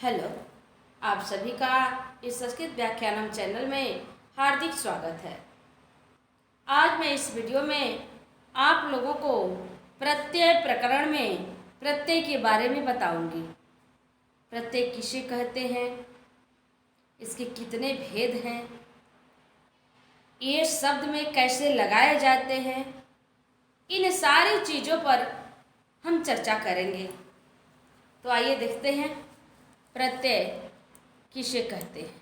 Hello, आप सभी का इस संस्कृत व्याख्यानम चैनल में हार्दिक स्वागत है। आज मैं इस वीडियो में आप लोगों को प्रत्यय प्रकरण में प्रत्यय के बारे में बताऊंगी। प्रत्यय किसे कहते हैं, इसके कितने भेद हैं, ये शब्द में कैसे लगाए जाते हैं, इन सारी चीज़ों पर हम चर्चा करेंगे। तो आइए देखते हैं प्रत्यय किसे कहते हैं।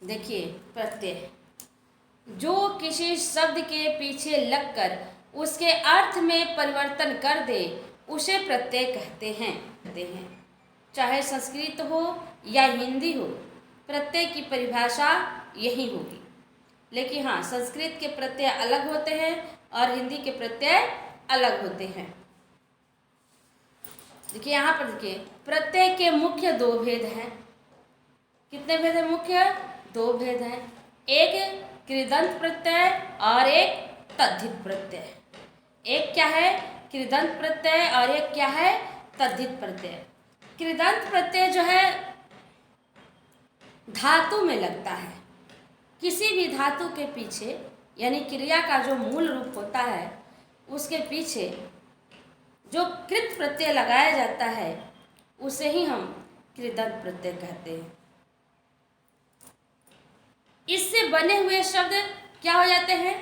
देखिए, प्रत्यय जो किसी शब्द के पीछे लगकर उसके अर्थ में परिवर्तन कर दे उसे प्रत्यय कहते हैं। चाहे संस्कृत हो या हिंदी हो, प्रत्यय की परिभाषा यही होगी। लेकिन हाँ, संस्कृत के प्रत्यय अलग होते हैं और हिंदी के प्रत्यय अलग होते हैं। देखिए यहाँ पर देखिए, प्रत्यय के मुख्य दो भेद हैं। कितने भेद हैं? मुख्य दो भेद हैं। एक कृदंत प्रत्यय और एक तद्धित प्रत्यय। एक क्या है? कृदंत प्रत्यय और एक क्या है? तद्धित प्रत्यय। कृदंत प्रत्यय जो है धातु में लगता है। किसी भी धातु के पीछे यानी क्रिया का जो मूल रूप होता है उसके पीछे जो कृत प्रत्यय लगाया जाता है उसे ही हम कृदंत प्रत्यय कहते हैं। इससे बने हुए शब्द क्या हो जाते हैं?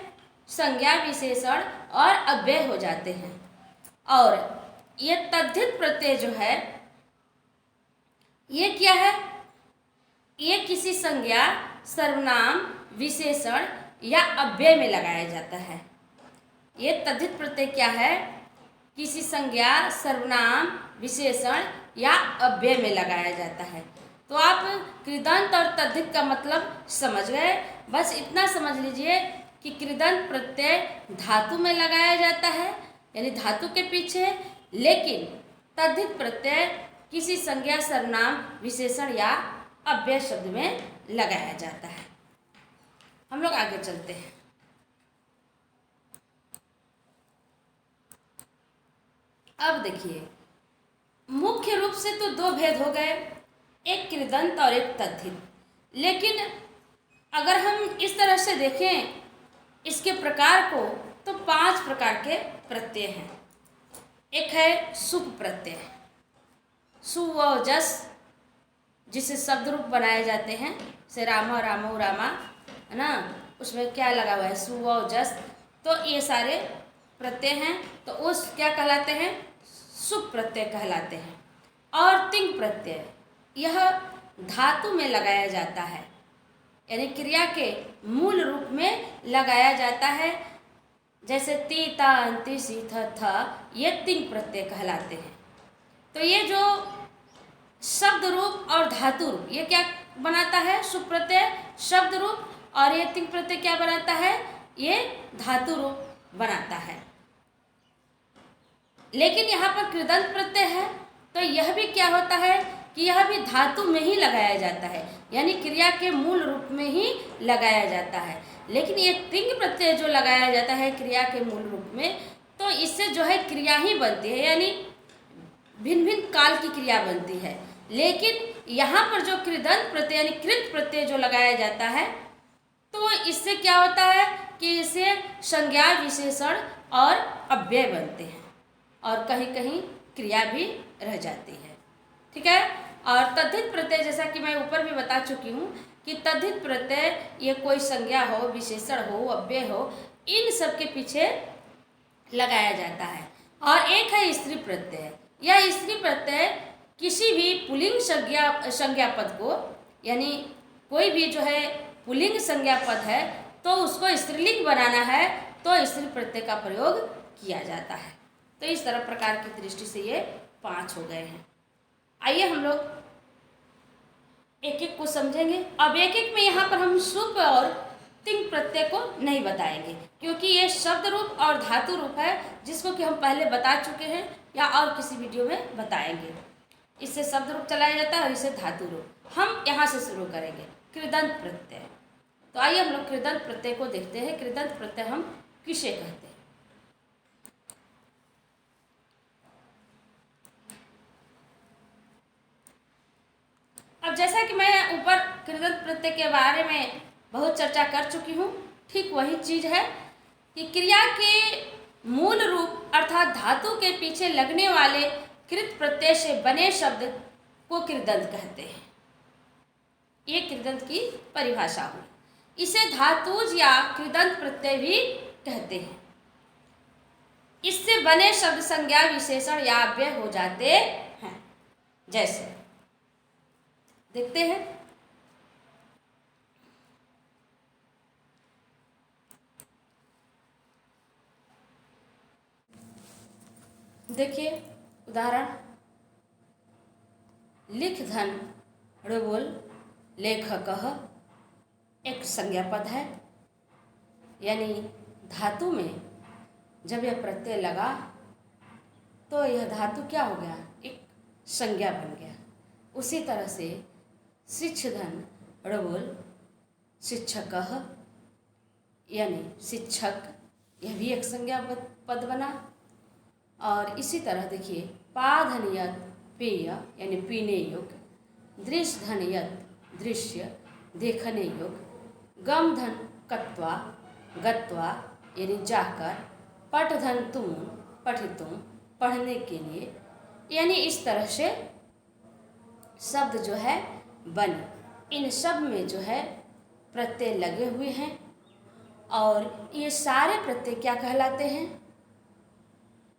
संज्ञा, विशेषण और अव्यय हो जाते हैं। और ये तद्धित प्रत्यय जो है ये क्या है? ये किसी संज्ञा, सर्वनाम, विशेषण या अव्यय में लगाया जाता है। ये तद्धित प्रत्यय क्या है? किसी संज्ञा, सर्वनाम, विशेषण या अव्यय में लगाया जाता है। तो आप कृदंत और तद्धित का मतलब समझ गए। बस इतना समझ लीजिए कि कृदंत प्रत्यय धातु में लगाया जाता है यानी धातु के पीछे, लेकिन तद्धित प्रत्यय किसी संज्ञा, सर्वनाम, विशेषण या अव्यय शब्द में लगाया जाता है। हम लोग आगे चलते हैं। अब देखिए, मुख्य रूप से तो दो भेद हो गए, एक कृदंत और एक तद्धित। लेकिन अगर हम इस तरह से देखें इसके प्रकार को तो 5 प्रकार के प्रत्यय हैं। एक है सुप प्रत्यय, सु व जस, जिससे शब्द रूप बनाए जाते हैं, से रामा, रामो, रामा, है ना, उसमें क्या लगा हुआ है? सु व जस। तो ये सारे प्रत्यय हैं, तो उस क्या कहलाते हैं? सुप प्रत्यय कहलाते हैं। और तिंग प्रत्यय, यह धातु में लगाया जाता है यानी क्रिया के मूल रूप में लगाया जाता है। जैसे ती, ता, अंति, सी, थ, ये तिंग प्रत्यय कहलाते हैं। तो ये जो शब्द रूप और धातु रूप ये क्या बनाता है? सुप प्रत्यय शब्द रूप, और ये तिंग प्रत्यय क्या बनाता है? ये धातु रूप बनाता है। लेकिन यहाँ पर कृदंत प्रत्यय है तो यह भी क्या होता है कि यह भी धातु में ही लगाया जाता है यानी क्रिया के मूल रूप में ही लगाया जाता है। लेकिन ये तिंग प्रत्यय जो लगाया जाता है क्रिया के मूल रूप में, तो इससे जो है क्रिया ही बनती है यानी भिन्न भिन्न काल की क्रिया बनती है। लेकिन यहाँ पर जो कृदंत प्रत्यय यानी कृत प्रत्यय जो लगाया जाता है तो इससे क्या होता है कि इससे संज्ञा, विशेषण और अव्यय बनते हैं और कहीं कहीं क्रिया भी रह जाती है। ठीक है। और तद्धित प्रत्यय जैसा कि मैं ऊपर भी बता चुकी हूँ कि तद्धित प्रत्यय ये कोई संज्ञा हो, विशेषण हो, अव्यय हो, इन सब के पीछे लगाया जाता है। और एक है स्त्री प्रत्यय। यह स्त्री प्रत्यय किसी भी पुल्लिंग संज्ञा पद को यानी कोई भी जो है पुल्लिंग संज्ञा पद है तो उसको स्त्रीलिंग बनाना है तो स्त्री प्रत्यय का प्रयोग किया जाता है। तो इस तरह प्रकार की दृष्टि से ये 5 हो गए हैं। आइए हम लोग एक एक को समझेंगे। अब एक एक में यहाँ पर हम सुप और तिंग प्रत्यय को नहीं बताएंगे क्योंकि ये शब्द रूप और धातु रूप है जिसको कि हम पहले बता चुके हैं या और किसी वीडियो में बताएंगे। इससे शब्द रूप चलाया जाता है और इससे धातु रूप। हम यहाँ से शुरू करेंगे कृदंत प्रत्यय। तो आइए हम लोग कृदंत प्रत्यय को देखते हैं। कृदंत प्रत्यय हम किसे कहते हैं? जैसा कि मैं ऊपर कृदंत प्रत्यय के बारे में बहुत चर्चा कर चुकी हूँ, ठीक वही चीज है कि क्रिया के मूल रूप अर्थात धातु के पीछे लगने वाले कृत प्रत्यय से बने शब्द को कृदंत कहते हैं। ये कृदंत की परिभाषा हुई। इसे धातुज या कृदंत प्रत्यय भी कहते हैं। इससे बने शब्द संज्ञा विशेषण या अव्यय हो जाते हैं। जैसे देखते हैं, देखिए उदाहरण, लिख धन ऋबुल लेखकः एक संज्ञा पद है, यानी धातु में जब यह प्रत्यय लगा तो यह धातु क्या हो गया, एक संज्ञा बन गया। उसी तरह से शिक्षधन ऋबुल शिक्षकः यानी शिक्षक, यह भी एक संज्ञा पद बना। और इसी तरह देखिए, पाधनियत पेय यानी पीने योग्य, दृश्य धनयत दृश्य देखने योग्य, गम धन कत्वा गत्वा यानी जाकर, पठ धन तुम पठितुम पढ़ने के लिए, यानी इस तरह से शब्द जो है बने। इन सब में जो है प्रत्यय लगे हुए हैं और ये सारे प्रत्यय क्या कहलाते हैं,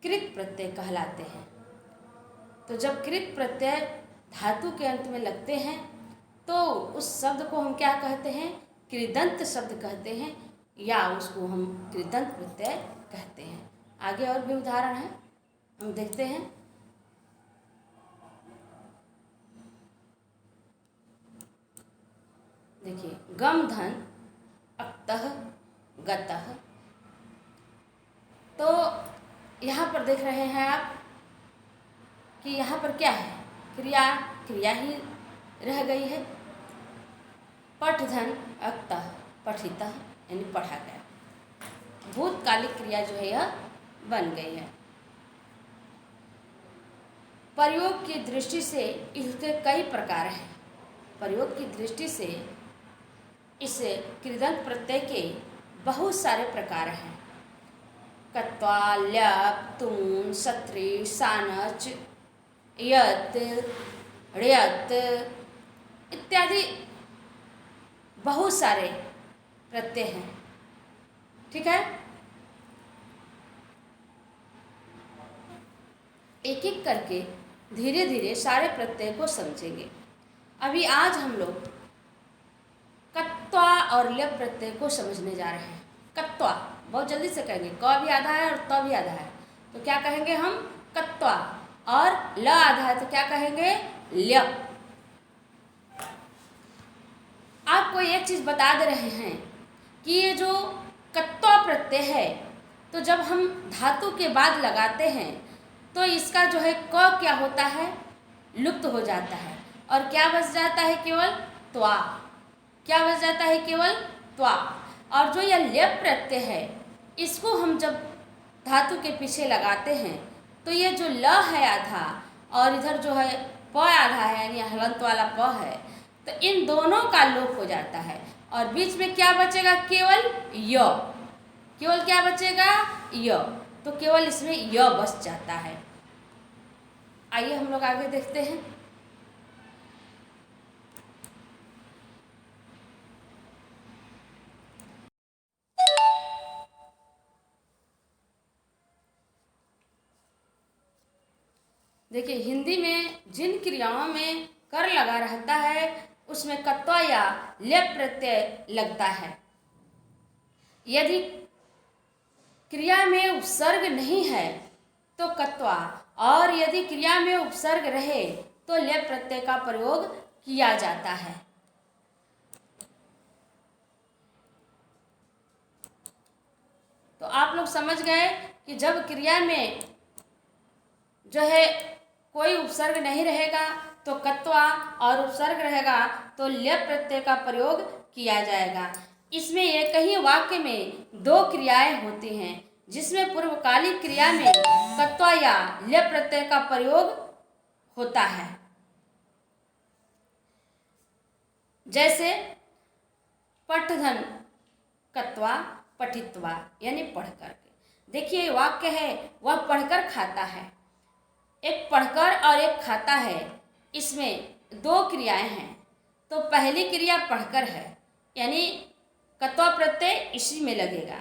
कृत प्रत्यय कहलाते हैं। तो जब कृत प्रत्यय धातु के अंत में लगते हैं तो उस शब्द को हम क्या कहते हैं, कृदंत शब्द कहते हैं, या उसको हम कृदंत प्रत्यय कहते हैं। आगे और भी उदाहरण है, हम देखते हैं। देखिए, गम धन अक्तः गतः, तो यहाँ पर देख रहे हैं आप कि यहाँ पर क्या है, क्रिया ही रह गई है। पठ धन अक्तः पठितः यानी पढ़ा गया, भूतकालिक क्रिया जो है यह बन गई है। प्रयोग की दृष्टि से इसके कई प्रकार हैं। प्रयोग की दृष्टि से इस कृदंत प्रत्यय के बहुत सारे प्रकार हैं। कत्वा, ल्यप, तून, सत्री, सानच, यत, ण्यत इत्यादि बहुत सारे प्रत्यय हैं। ठीक है, एक एक करके धीरे धीरे सारे प्रत्यय को समझेंगे। अभी आज हम लोग कत्वा और ल्यप प्रत्यय को समझने जा रहे हैं। कत्वा बहुत जल्दी से कहेंगे, क भी आधा है और त भी आधा है, तो क्या कहेंगे हम, कत्वा। और ल आधा है तो क्या कहेंगे, ल्यप। आपको एक चीज बता दे रहे हैं कि ये जो कत्वा प्रत्यय है, तो जब हम धातु के बाद लगाते हैं तो इसका जो है क क्या होता है, लुप्त हो जाता है, और क्या बच जाता है, केवल त्वा। क्या बच जाता है, केवल त्वा। और जो यह ल्यप प्रत्यय है, इसको हम जब धातु के पीछे लगाते हैं तो ये जो ल है आधा और इधर जो है प आधा है, यानी हलंत वाला प है, तो इन दोनों का लोप हो जाता है और बीच में क्या बचेगा, केवल य। केवल क्या बचेगा, य। तो केवल इसमें य बच जाता है। आइए हम लोग आगे देखते हैं। देखिए, हिंदी में जिन क्रियाओं में कर लगा रहता है उसमें कत्वा या ल्यप प्रत्यय लगता है। यदि क्रिया में उपसर्ग नहीं है तो कत्वा, और यदि क्रिया में उपसर्ग रहे तो ल्यप प्रत्यय का प्रयोग किया जाता है। तो आप लोग समझ गए कि जब क्रिया में जो है कोई उपसर्ग नहीं रहेगा तो कत्वा, और उपसर्ग रहेगा तो ल्यप प्रत्यय का प्रयोग किया जाएगा। इसमें एक ही वाक्य में दो क्रियाएं होती हैं, जिसमें पूर्वकालिक क्रिया में कत्वा या ल्यप प्रत्यय का प्रयोग होता है। जैसे पठधन कत्वा पठित्वा यानी पढ़ करके। देखिए वाक्य है वह पढ़कर खाता है, एक पढ़कर और एक खाता है, इसमें दो क्रियाएं हैं। तो पहली क्रिया पढ़कर है यानी कत्वा प्रत्यय इसी में लगेगा।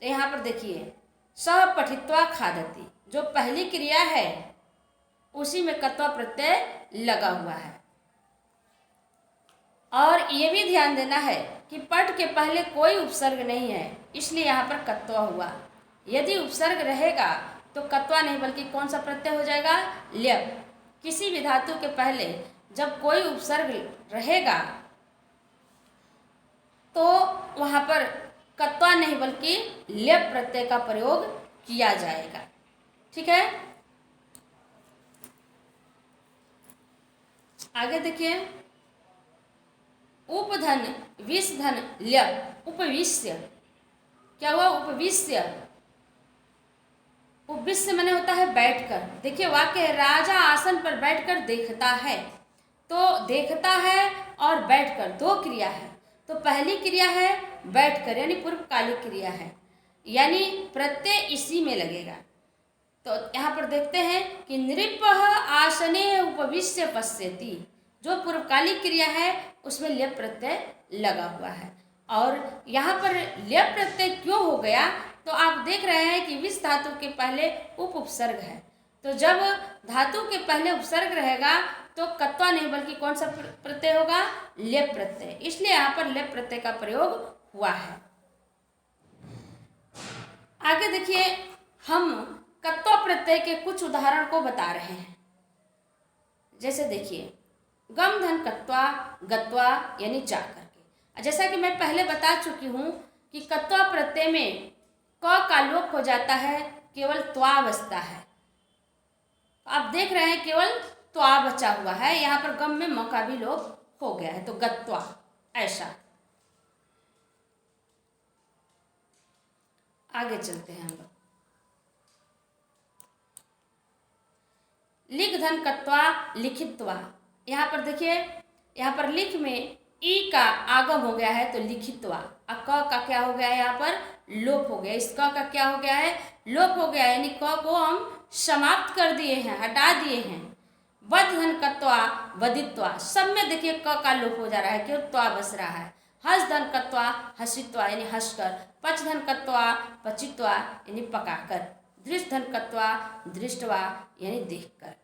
तो यहाँ पर देखिए सह पठित्वा खादति, जो पहली क्रिया है उसी में कत्वा प्रत्यय लगा हुआ है। और ये भी ध्यान देना है कि पठ के पहले कोई उपसर्ग नहीं है, इसलिए यहाँ पर कत्वा हुआ। यदि उपसर्ग रहेगा तो कत्वा नहीं बल्कि कौन सा प्रत्यय हो जाएगा, ल्यप। किसी भी धातु के पहले जब कोई उपसर्ग रहेगा तो वहाँ पर कत्वा नहीं बल्कि ल्यप प्रत्यय का प्रयोग किया जाएगा। ठीक है, आगे देखिए उपधन विषधन ल्यप, उपविश्य। क्या हुआ, उपविश्य। उपविश्य माने होता है बैठकर। देखिए वाक्य है राजा आसन पर बैठकर देखता है, तो देखता है और बैठकर दो क्रिया है। तो पहली क्रिया है बैठकर यानी पूर्वकालिक क्रिया है, यानी प्रत्यय इसी में लगेगा। तो यहाँ पर देखते हैं कि नृपः आसने उपविश्य पश्यति, जो पूर्वकालिक क्रिया है उसमें ल्यप प्रत्यय लगा हुआ है। और यहाँ पर ल्यप प्रत्यय क्यों हो गया, तो आप देख रहे हैं कि विष धातु के पहले उपसर्ग है। तो जब धातु के पहले उपसर्ग रहेगा तो कत्वा नहीं बल्कि कौन सा प्रत्यय होगा, ल्यप प्रत्यय। इसलिए यहाँ पर ल्यप प्रत्यय का प्रयोग हुआ है। आगे देखिए हम कत्वा प्रत्यय के कुछ उदाहरण को बता रहे हैं। जैसे देखिए गम धन कत्वा गत्वा यानी जा करके। जैसा कि मैं पहले बता चुकी हूँ कि कत्वा प्रत्यय में क का लोप हो जाता है, केवल त्वा बचता है। आप देख रहे हैं केवल त्वा बचा हुआ है, यहाँ पर गम में म का भी लोप हो गया है, तो गत्वा ऐसा। आगे चलते हैं हम लोग। लिख धन कत्वा लिखित्वा। यहाँ पर देखिए यहाँ पर लिख में ई का आगम हो गया है तो लिखित्वा। क का क्या हो गया है, यहाँ पर लोप हो गया। इस क का क्या हो गया है, लोप हो गया, यानी क को हम समाप्त कर दिए हैं, हटा दिए हैं। वध धन कत्वा वदित्वा, सब में देखिए क का लोप हो जा रहा है, क्यों, त्वा बस रहा है। हस धन कत्वा हसित्वा यानी हंसकर। पच धन कत्वा पचित्वा यानी पकाकर। दृष्ट धन कत्वा दृष्टवा यानी देखकर।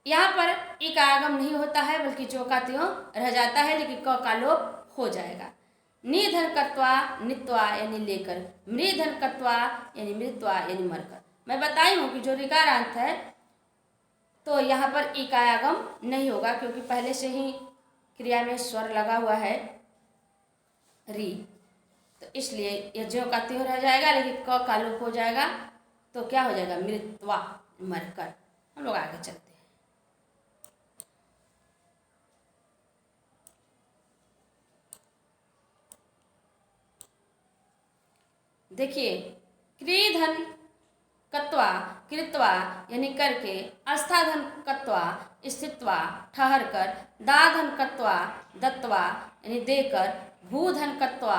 यहाँ पर ई का आगम नहीं होता है बल्कि जो का त्यों रह जाता है, लेकिन क का लोप हो जाएगा। निधन कत्वा नित्वा यानी लेकर। मृधन कत्वा यानी मृत्वा यानी मरकर। मैं बताई हूँ कि जो ऋकारांत है तो यहाँ पर ई का आगम नहीं होगा, क्योंकि पहले से ही क्रिया में स्वर लगा हुआ है री, तो इसलिए यह ज्यों का त्यों रह जाएगा, लेकिन क का लोप हो जाएगा तो क्या हो जाएगा, मृत्वा मरकर। हम लोग आगे चलते हैं। देखिए क्रीधन कत्वा कृत्वा यानी करके। अस्थाधन कत्वा स्थित्वा ठहर कर। दाधन कत्वा दत्वा यानी देकर। भूधन कत्वा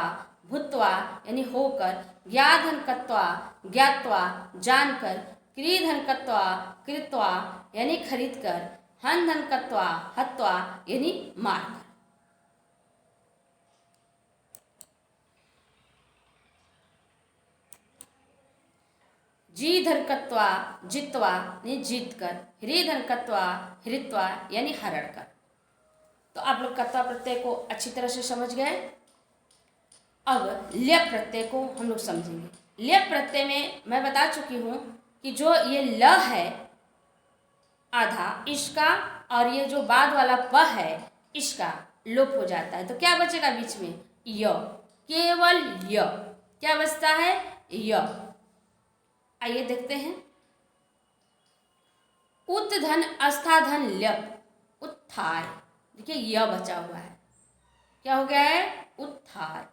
भूत्वा यानी होकर। ज्ञाधन कत्वा ज्ञात्वा जानकर। क्रीधन कत्वा कृत्वा यानी खरीद कर। हन धन कत्वा हत्वा यानी मारकर। जी धन कत्वा जित्वा यानी जीत कर। ह्री धन कत्वा हृत्वा यानी हरण कर। तो आप लोग कत्वा प्रत्यय को अच्छी तरह से समझ गए। अब ल्यप प्रत्यय को हम लोग समझेंगे। ल्यप प्रत्यय में मैं बता चुकी हूँ कि जो ये ल है आधा, इसका और ये जो बाद वाला प है इसका लोप हो जाता है, तो क्या बचेगा बीच में, य, केवल य। क्या बचता है, य। आइए देखते हैं। उत्धन अस्थाधन ल्यप उत्थाय। देखिए य बचा हुआ है, क्या हो गया है, उत्थाय।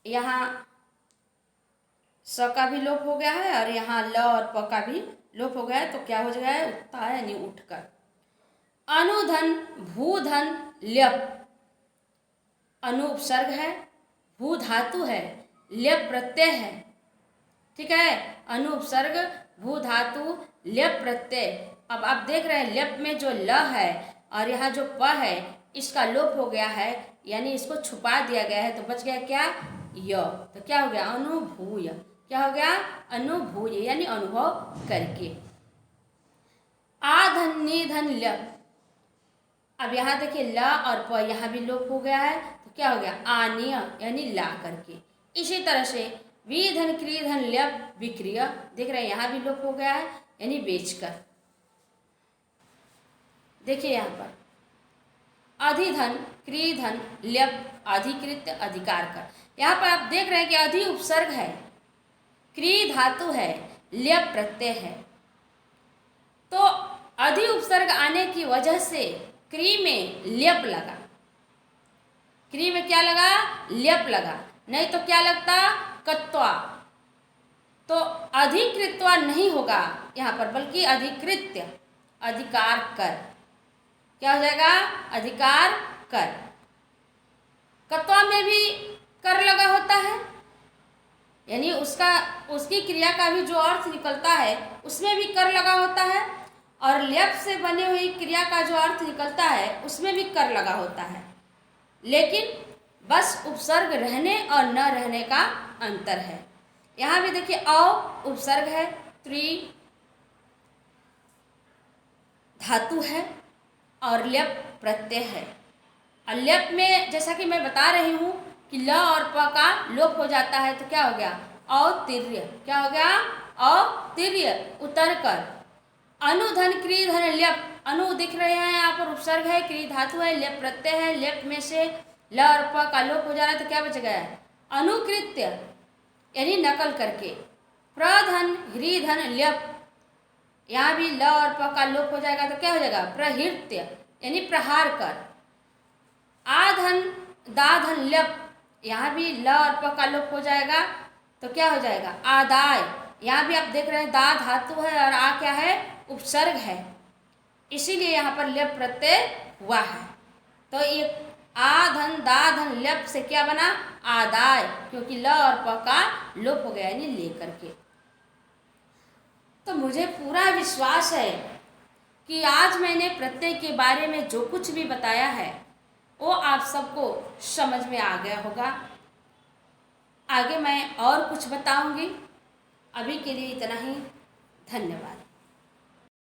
यहाँ स का भी लोप हो गया है और यहाँ ल और प का भी लोप हो गया है, तो क्या हो गया है, उत्थाय यानी उठकर। अनुधन भूधन ल्यप अनु उपसर्ग है, भू धातु है, ल्यप प्रत्यय है। ठीक है, अनु उपसर्ग, भू धातु, ल्यप प्रत्यय। अब आप देख रहे हैं ल्यप में जो ल है और यहाँ जो प है इसका लोप हो गया है, यानी इसको छुपा दिया गया है, तो बच गया क्या, य। तो क्या हो गया, अनुभूय। क्या हो गया, अनुभूय, यानी अनुभव करके। आधन निधन ल्यप। अब यहाँ देखिए ल और प यहाँ भी लोप हो गया है, तो क्या हो गया, आनीय, यानी ला करके। इसी तरह से विधन क्रीधन ल्यप विक्रिय, देख रहे हैं यहाँ भी लोप हो गया है, यानी बेचकर। देखिए यहाँ पर अधिधन क्रीधन ल्यप अधिकृत अधिकार कर। यहाँ पर आप देख रहे हैं कि अधि उपसर्ग है, क्री धातु है, ल्यप प्रत्यय है। तो अधि उपसर्ग आने की वजह से क्री में ल्यप लगा, क्री में क्या लगा, ल्यप लगा, नहीं तो क्या लगता, कत्वा। तो अधिकृत्वा नहीं होगा यहाँ पर, बल्कि अधिकृत्य, अधिकार कर। क्या हो जाएगा, अधिकार कर। कत्वा में भी कर लगा होता है, यानी उसकी क्रिया का भी जो अर्थ निकलता है उसमें भी कर लगा होता है, और ल्यप से बनी हुई क्रिया का जो अर्थ निकलता है उसमें भी कर लगा होता है। लेकिन बस उपसर्ग रहने और न रहने का अंतर है। यहाँ भी देखिए अ उपसर्ग है, त्रि धातु है और ल्यप प्रत्यय है। और ल्यप में जैसा कि मैं बता रही हूँ कि ल और प का लोप हो जाता है, तो क्या हो गया, औतिर्य। क्या हो गया, औतिर्य, उतर कर। अनुधन क्री धन ल्यप, अनु दिख रहे हैं यहाँ पर, उपसर्ग है, क्री धातु है, ल्यप प्रत्यय है। ल्यप में से ल और प का लोप हो जा रहा है, तो क्या बच गया, अनुकृत्य, यानी नकल करके। प्रधन ह्री धन ल्यप, यहाँ भी ल और प का लोप हो जाएगा, तो क्या हो जाएगा, प्रहृत्य, यानी प्रहार कर। आधन दाधन ल्यप, यहाँ भी ल और प का लोप हो जाएगा, तो क्या हो जाएगा, आदाय। यहाँ भी आप देख रहे हैं दा धातु है और आ क्या है, उपसर्ग है, इसीलिए यहाँ पर ल्यप प्रत्यय हुआ है। तो ये आधन दाधन ल्यप से क्या बना, आदाय, क्योंकि ल और प का लोप हो गया, यानी लेकर के। तो मुझे पूरा विश्वास है कि आज मैंने प्रत्यय के बारे में जो कुछ भी बताया है वो आप सबको समझ में आ गया होगा। आगे मैं और कुछ बताऊंगी, अभी के लिए इतना ही। धन्यवाद।